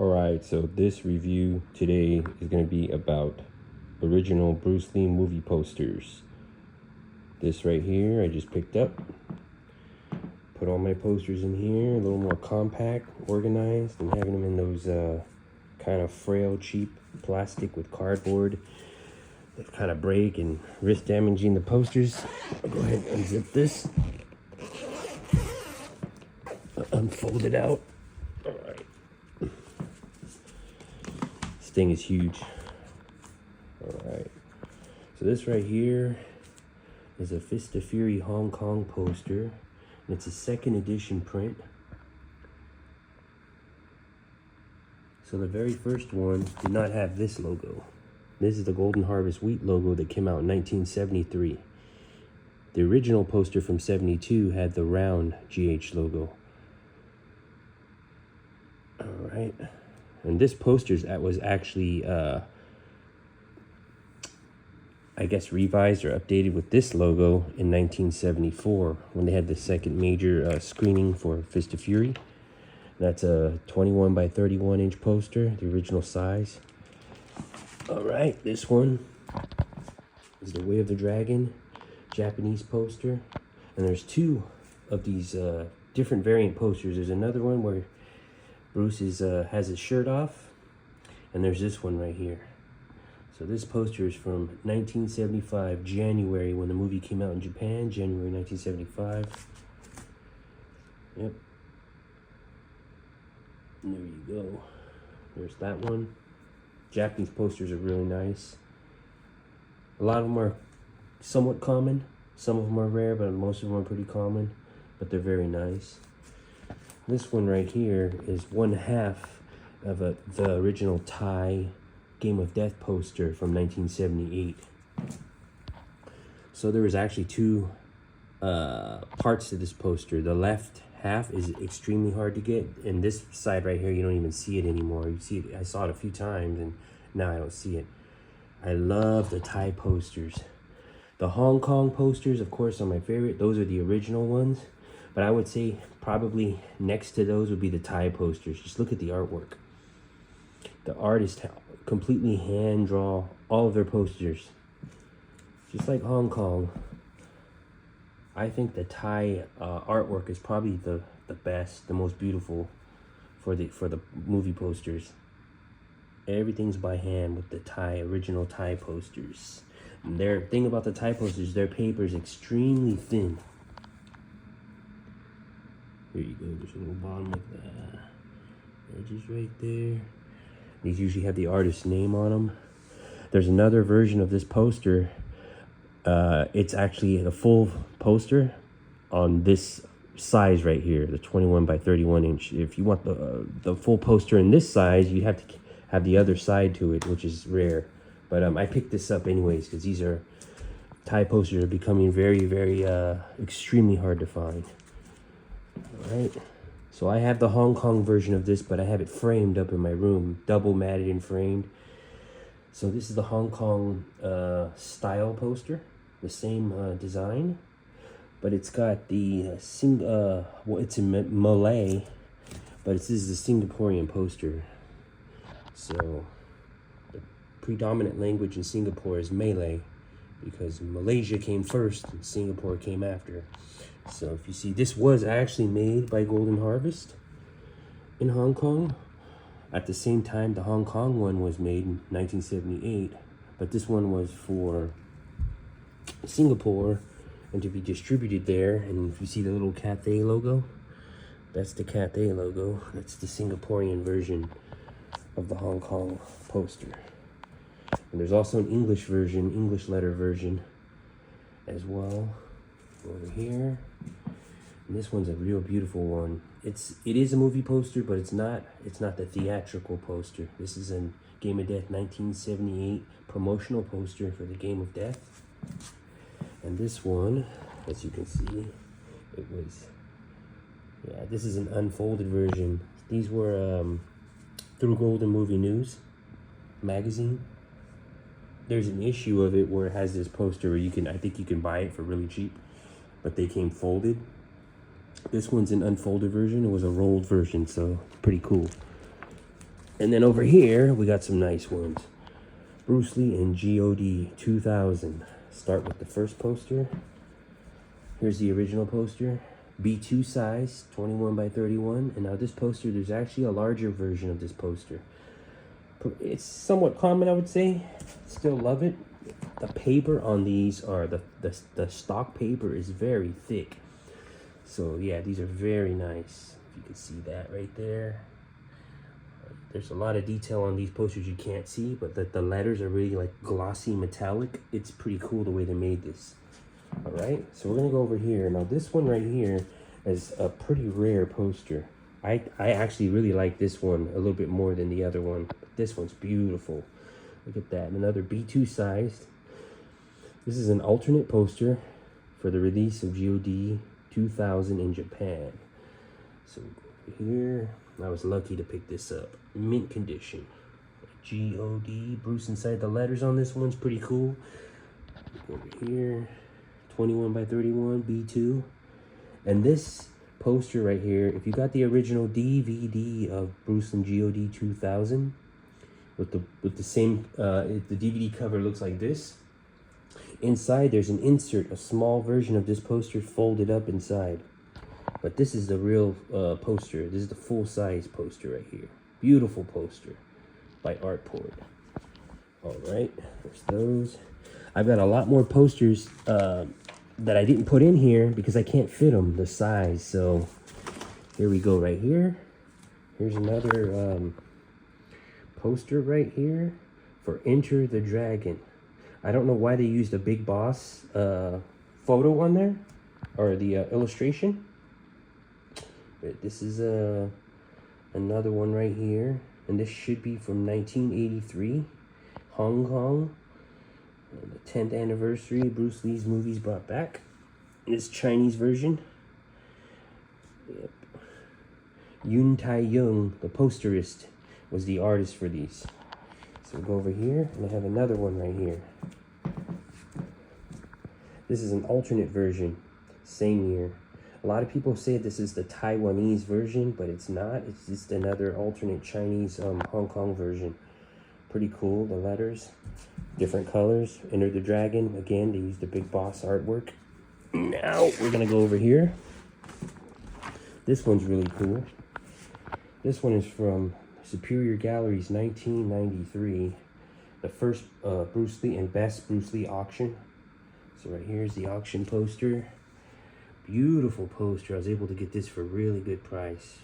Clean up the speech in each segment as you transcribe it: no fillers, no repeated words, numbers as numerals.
Alright, so this review today is going to be about original Bruce Lee movie posters. This right here I just picked up. Put all my posters in here, a little more compact, organized, and having them in those kind of frail, cheap plastic with cardboard that kind of break and risk damaging the posters. I'll go ahead and unzip this. Unfold it out. Alright. This thing is huge. Alright. So this right here is a Fist of Fury Hong Kong poster. And it's a second edition print. So the very first one did not have this logo. This is the Golden Harvest Wheat logo that came out in 1973. The original poster from 72 had the round GH logo. Alright. And this poster was actually, I guess, revised or updated with this logo in 1974 when they had the second major screening for Fist of Fury. That's a 21 by 31 inch poster, the original size. Alright, this one is the Way of the Dragon Japanese poster. And there's two of these different variant posters. There's another one where Bruce has his shirt off, and there's this one right here. So this poster is from 1975, January, when the movie came out in Japan, January 1975. Yep. There you go. There's that one. Japanese posters are really nice. A lot of them are somewhat common. Some of them are rare, but most of them are pretty common. But they're very nice. This one right here is one half of the original Thai Game of Death poster from 1978. So there was actually two parts to this poster. The left half is extremely hard to get, and this side right here, you don't even see it anymore. You see it, I saw it a few times, and now I don't see it. I love the Thai posters. The Hong Kong posters, of course, are my favorite. Those are the original ones. But I would say probably next to those would be the Thai posters. Just look at the artwork. The artists completely hand draw all of their posters. Just like Hong Kong. I think the Thai artwork is probably the best, the most beautiful for the movie posters. Everything's by hand with the original Thai posters. And their thing about the Thai posters, their paper is extremely thin. There you go, there's a little bottom of the edges right there. These usually have the artist's name on them. There's another version of this poster. It's actually the full poster on this size right here, the 21 by 31 inch. If you want the full poster in this size, you have to have the other side to it, which is rare. But I picked this up anyways because these are Thai posters are becoming very, very extremely hard to find. Alright, so I have the Hong Kong version of this, but I have it framed up in my room, double matted and framed. So this is the Hong Kong style poster, the same design, but it's got the well, it's in Malay, but this is the Singaporean poster. So the predominant language in Singapore is Malay, because Malaysia came first and Singapore came after. So if you see, this was actually made by Golden Harvest in Hong Kong. At the same time, the Hong Kong one was made in 1978, but this one was for Singapore and to be distributed there. And if you see the little Cathay logo, that's the Cathay logo. That's the Singaporean version of the Hong Kong poster. And there's also an English version, English letter version as well. Over here. And this one's a real beautiful one. It is a movie poster, but it's not the theatrical poster. This is a Game of Death 1978 promotional poster for the Game of Death. And this one, as you can see, this is an unfolded version. These were through Golden Movie News magazine. There's an issue of it where it has this poster where I think you can buy it for really cheap, but they came folded. This one's an unfolded version. It was a rolled version, so pretty cool. And then over here, we got some nice ones. Bruce Lee and God 2000. Start with the first poster. Here's the original poster. B2 size, 21 by 31. And now this poster, there's actually a larger version of this poster. It's somewhat common, I would say. Still love it. The paper on these are, the stock paper is very thick. So yeah, these are very nice. If you can see that right there. There's a lot of detail on these posters you can't see, but the letters are really like glossy metallic. It's pretty cool the way they made this. All right, so we're gonna go over here. Now this one right here is a pretty rare poster. I actually really like this one a little bit more than the other one. But this one's beautiful. Look at that, another B2 size. This is an alternate poster for the release of God 2000 in Japan. So over here, I was lucky to pick this up. Mint condition. God, Bruce inside the letters on this one's pretty cool. Over here, 21 by 31, B2. And this poster right here, if you got the original DVD of Bruce and God 2000, with the same, the DVD cover looks like this. Inside, there's an insert, a small version of this poster folded up inside. But this is the real poster. This is the full-size poster right here. Beautiful poster by Artport. All right, there's those. I've got a lot more posters that I didn't put in here because I can't fit them, the size. So here we go right here. Here's another poster right here for Enter the Dragon. I don't know why they used a Big Boss photo on there, or the illustration. But this is another one right here, and this should be from 1983, Hong Kong. The 10th anniversary, Bruce Lee's movies brought back. This Chinese version. Yep. Yun Tai Yung, the posterist, was the artist for these. So we'll go over here, and I have another one right here. This is an alternate version, same year. A lot of people say this is the Taiwanese version, but it's not. It's just another alternate Chinese Hong Kong version. Pretty cool, the letters, different colors. Enter the Dragon, again, they used the Big Boss artwork. Now, we're gonna go over here. This one's really cool. This one is from Superior Galleries 1993. The first Bruce Lee and best Bruce Lee auction. So right here's the auction poster. Beautiful poster. I was able to get this for a really good price.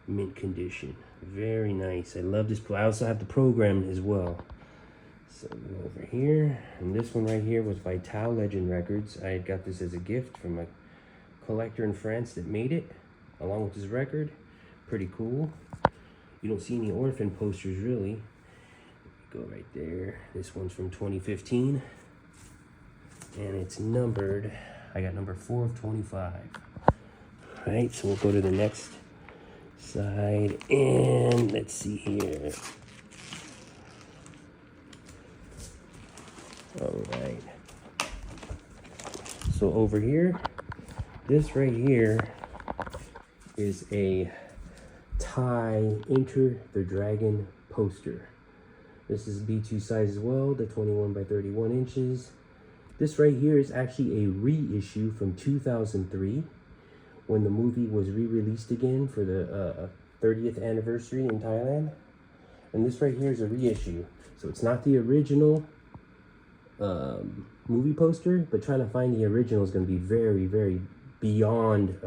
Mint condition. Very nice. I love this. I also have the program as well. So go over here. And this one right here was by Tao Legend Records. I had got this as a gift from a collector in France that made it, along with his record. Pretty cool. You don't see any orphan posters really. Go right there. This one's from 2015. And it's numbered. I got number 4 of 25. All right, so we'll go to the next side, and let's see here. All right. So over here, this right here is a Thai Enter the Dragon poster. This is B2 size as well, the 21 by 31 inches. This right here is actually a reissue from 2003 when the movie was re-released again for the 30th anniversary in Thailand. And this right here is a reissue. So it's not the original movie poster, but trying to find the original is going to be very, very beyond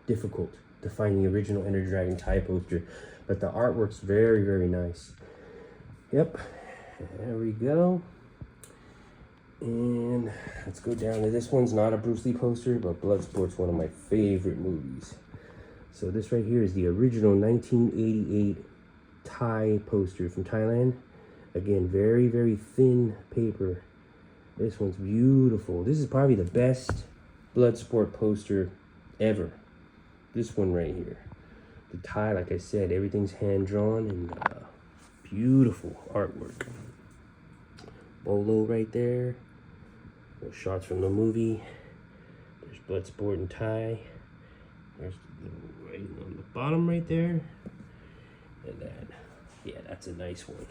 difficult to find the original Enter the Dragon Thai poster. But the artwork's very, very nice. Yep, there we go. And let's go down to this one's not a Bruce Lee poster, but Bloodsport's one of my favorite movies. So this right here is the original 1988 Thai poster from Thailand. Again, very, very thin paper. This one's beautiful. This is probably the best Bloodsport poster ever. This one right here. The Thai, like I said, everything's hand-drawn and beautiful artwork. Bolo right there. Those shots from the movie. There's Bloodsport and Thai. There's the right on the bottom right there. And that. Yeah, that's a nice one.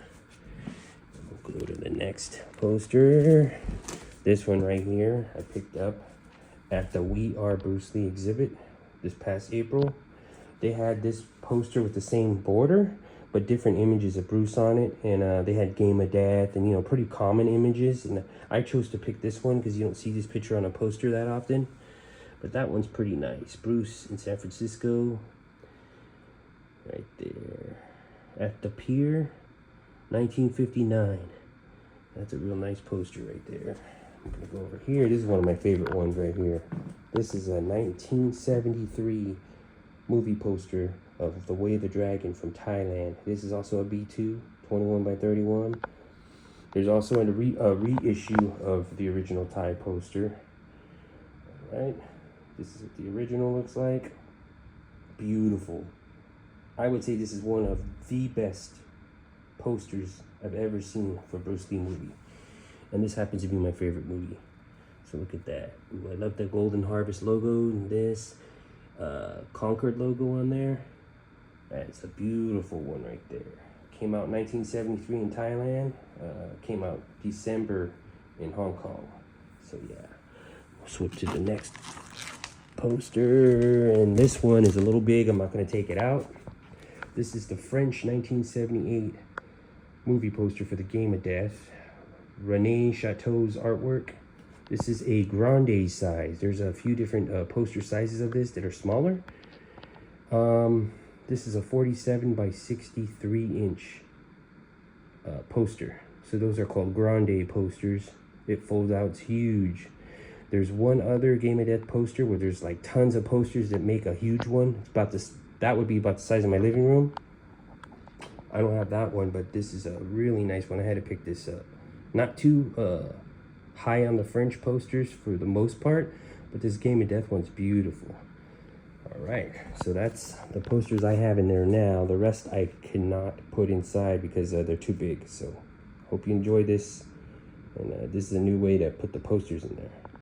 We'll go to the next poster. This one right here, I picked up at the We Are Bruce Lee exhibit this past April. They had this poster with the same border, but different images of Bruce on it. And they had Game of Death and, you know, pretty common images. And I chose to pick this one because you don't see this picture on a poster that often. But that one's pretty nice. Bruce in San Francisco. Right there. At the Pier, 1959. That's a real nice poster right there. I'm gonna go over here. This is one of my favorite ones right here. This is a 1973 movie poster of The Way of the Dragon from Thailand. This is also a B2, 21 by 31. There's also a reissue of the original Thai poster. All right, this is what the original looks like. Beautiful. I would say this is one of the best posters I've ever seen for Bruce Lee movie. And this happens to be my favorite movie. So look at that. Ooh, I love the Golden Harvest logo and this Concord logo on there. That's a beautiful one right there. Came out in 1973 in Thailand. Came out December in Hong Kong. So yeah, we'll switch to the next poster. And this one is a little big. I'm not gonna take it out. This is the French 1978 movie poster for the Game of Death. Rene Chateau's artwork. This is a grande size. There's a few different poster sizes of this that are smaller. This is a 47 by 63 inch poster. So those are called grande posters. It folds out, it's huge. There's one other Game of Death poster where there's like tons of posters that make a huge one. It's about this. That would be about the size of my living room. I don't have that one, but this is a really nice one. I had to pick this up. Not too high on the French posters for the most part, but this Game of Death one's beautiful. All right, so that's the posters I have in there now. The rest I cannot put inside because they're too big. So hope you enjoy this. And this is a new way to put the posters in there.